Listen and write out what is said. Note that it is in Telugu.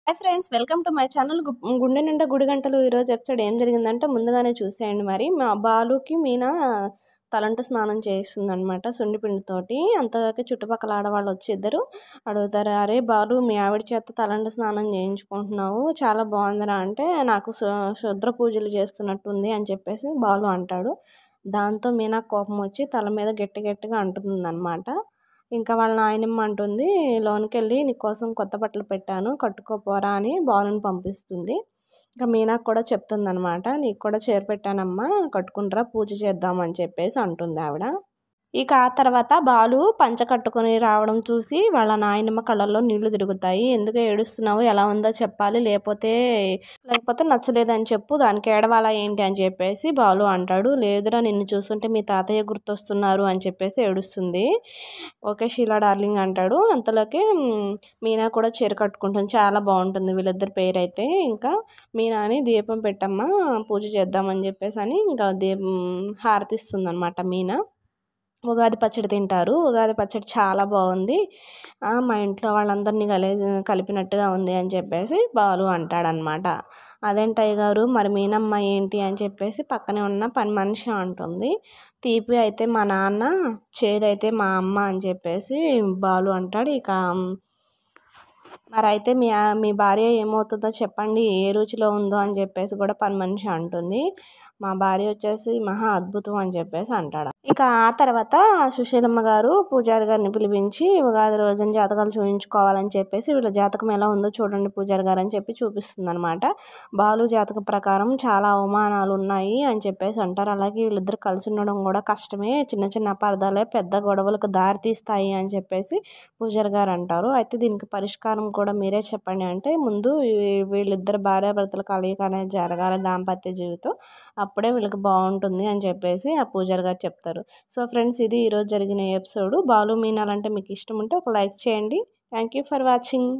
Hi friends, welcome to my channel. గుండె నిండా గుడి గంటలు. ఈరోజు ఎపిసోడ్ ఏం జరిగిందంటే ముందుగానే చూసేయండి. మరి మా బాలుకి మీనా తలంటు స్నానం చేస్తుందనమాట సున్నిపిండితోటి. అంతదాకా చుట్టుపక్కల ఆడవాళ్ళు వచ్చి ఇద్దరు అడుగుతారు, అరే బాలు, మీ ఆవిడ చేత తలంటు స్నానం చేయించుకుంటున్నావు, చాలా బాగుందిరా అంటే, నాకు శుద్ర పూజలు చేస్తున్నట్టుంది అని చెప్పేసి బాలు అంటాడు. దాంతో మీనా కోపం వచ్చి తల మీద గట్టి గట్టిగా అంటుందన్నమాట. ఇంకా వాళ్ళ నాయనమ్మ అంటుంది, లోనికెళ్ళి నీకోసం కొత్త బట్టలు పెట్టాను, కట్టుకోపోరా అని బాలుని పంపిస్తుంది. ఇంకా మీనాకు కూడా చెప్తుందనమాట, నీకు కూడా చీర పెట్టానమ్మా, కట్టుకుంటారా, పూజ చేద్దాం అని చెప్పేసి అంటుంది ఆవిడ. ఇక ఆ తర్వాత బాలు పంచ కట్టుకొని రావడం చూసి వాళ్ళ నాయనమ్మ కళ్ళల్లో నీళ్లు తిరుగుతాయి. ఎందుకు ఏడుస్తున్నావు, ఎలా ఉందో చెప్పాలి, లేకపోతే నచ్చలేదని చెప్పు, దానికి ఏడవాలా ఏంటి అని చెప్పేసి బాలు అంటాడు. లేదురా, నిన్ను చూస్తుంటే మీ తాతయ్య గుర్తొస్తున్నారు అని చెప్పేసి ఏడుస్తుంది. ఓకే షీలా డార్లింగ్ అంటాడు. అంతలోకి మీనా కూడా చీర కట్టుకుంటుంది, చాలా బాగుంటుంది వీళ్ళిద్దరి పేరు అయితే. ఇంకా మీనాని దీపం పెట్టమ్మా, పూజ చేద్దామని చెప్పేసి అని ఇంకా హారతిస్తుంది అనమాట మీనా. ఉగాది పచ్చడి తింటారు. ఉగాది పచ్చడి చాలా బాగుంది, మా ఇంట్లో వాళ్ళందరినీ కలిపినట్టుగా ఉంది అని చెప్పేసి బాలు అంటాడనమాట. అదేంటయ్య గారు, మరి మీనమ్మ ఏంటి అని చెప్పేసి పక్కనే ఉన్న పని మనిషి అంటుంది. తీపి అయితే మా నాన్న, చేదైతే మా అమ్మ అని చెప్పేసి బాలు అంటాడు. ఇక మరి అయితే మీ భార్య ఏమవుతుందో చెప్పండి, ఏ రుచిలో ఉందో అని చెప్పేసి కూడా పని మనిషి అంటుంది. మా భార్య వచ్చేసి మహా అద్భుతం అని చెప్పేసి అంటాడు. ఇక ఆ తర్వాత సుశీలమ్మ గారు పూజారి గారిని పిలిపించి ఉగాది రోజున జాతకాలు చూపించుకోవాలని చెప్పేసి, వీళ్ళ జాతకం ఎలా ఉందో చూడండి పూజారి గారు అని చెప్పి చూపిస్తుంది అనమాట. బాలు జాతక ప్రకారం చాలా అవమానాలు ఉన్నాయి అని చెప్పేసి అంటారు. అలాగే వీళ్ళిద్దరు కలిసి ఉండడం కూడా కష్టమే, చిన్న చిన్న అపార్థాలే పెద్ద గొడవలకు దారి తీస్తాయి అని చెప్పేసి పూజారి గారు అంటారు. అయితే దీనికి పరిష్కారం కూడా మీరే చెప్పండి అంటే, ముందు వీళ్ళిద్దరు భార్యాభర్తల కలయిక అనేది జరగాలి, దాంపత్య జీవితం, అప్పుడే వీళ్ళకి బాగుంటుంది అని చెప్పేసి ఆ పూజారి గారు చెప్తారు. సో ఫ్రెండ్స్, ఇది ఈరోజు జరిగిన ఎపిసోడ్. బాలు మీనాలంటే మీకు ఇష్టం ఉంటే ఒక లైక్ చేయండి. Thank you for watching.